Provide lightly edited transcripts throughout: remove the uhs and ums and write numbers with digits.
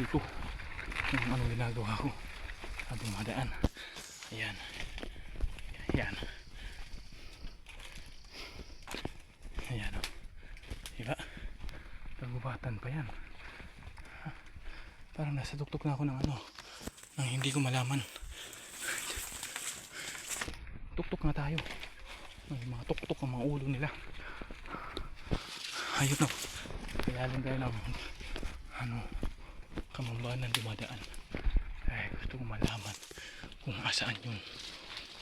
dito kung anong ginagawa ko at dumadaan. Ayan. Ayan. Ayan o. Diba? Kagubatan pa yan. Parang nasa tuktok na ako ng ano, ng hindi ko malaman. Tuktok na tayo. May mga tuktok ang mga ulo nila. Ayun o. Kaya lang tayo ng ano, kamambahan ng dumadaan. Ay, gusto ko malaman kung asaan yun.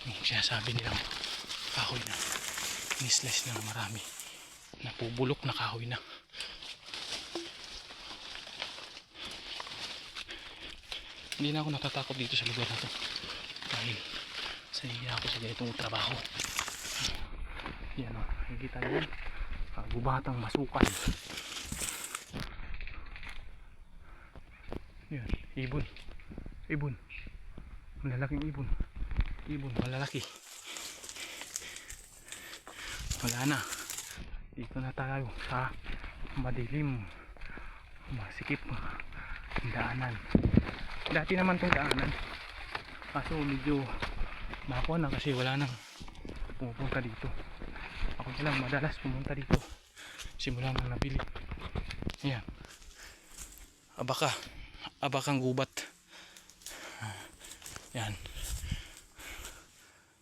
Yung sinasabi nilang kahoy na nisles na marami. Napubulok na kahoy na. Hindi na ako natatakot dito sa lugar na to dahil sanay ako sa ganitong trabaho. Yan o, nakikita nyo yan, gubatang masukal. Yan, ibon. Ibon, malalaking ibon. Ibon, malalaki. Wala na, dito na tayo sa madilim, masikip daanan. Dati naman tong daanan, kaso medyo makuha na kasi wala nang pumupunta dito. Ako na lang madalas pumunta dito simula nang nabili. Ayan, abakang gubat. Yan,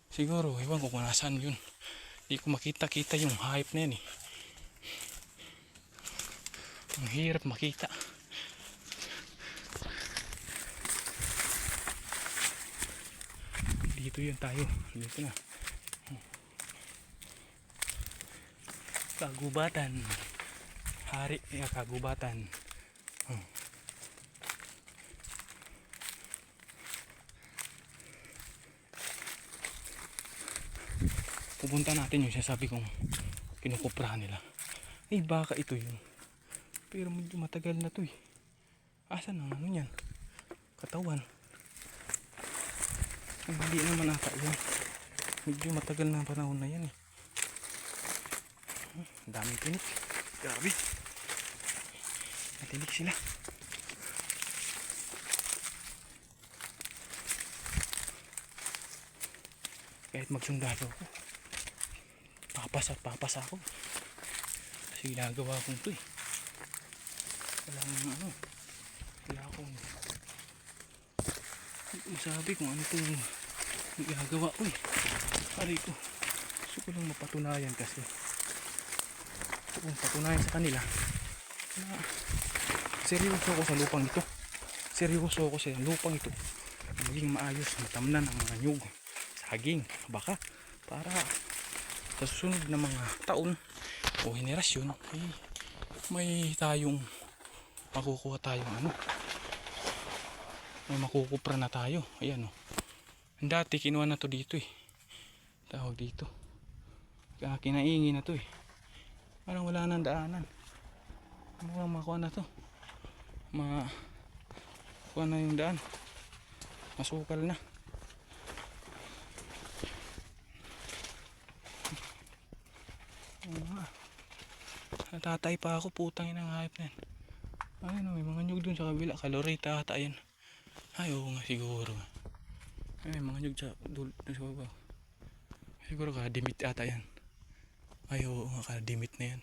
siguro ewan ko kung nasaan yun, hindi ko makita yung hype na yan eh. Ang hirap makita. Dito yun tayo, dito na. Kagubatan, hari ya, kagubatan. Pupunta natin yung sasabi kong kinukuprahan nila. Eh baka ito yun, pero medyo matagal na to eh. Asan ang ano yan, katawan? Hindi naman ata yan, medyo matagal na panahon na yan eh. Daming tinik, grabe, matinik sila. Kahit magsundalo ako, papasa ako kasi ginagawa kong to eh. Walang ano, wala akong masabi kung ano itong ginagawa ko eh. Aray ko, gusto ko lang mapatunayan kasi kung patunayan sa kanila na seryoso ako sa lupang ito. Seryoso ako sa lupang ito, maging maayos, matamnan ang mga nyug, saging, baka para sa susunod na mga taon o henerasyon ay may tayong makukuha tayong ano, may makukupra na tayo. Ayan o, dati kinuha na to dito eh, tawag dito, kinaingi na to eh. Parang wala nang daanan. Makuha na to, makuha na yung daan, masukal na. Natatay pa ako, putang ina ng hype na yan. Ayun, may mga nyug dun sa kabila, kalorita ata yan. Ay oo nga siguro. Ay, may mga nyug sa dun sa baba. Siguro kadimit ata yan. Ay oo nga, kadimit na yan.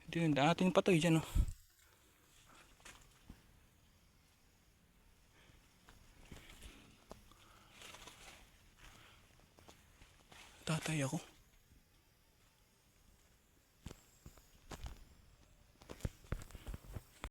Hindi na atin patoy dyan oh. Tatay ako.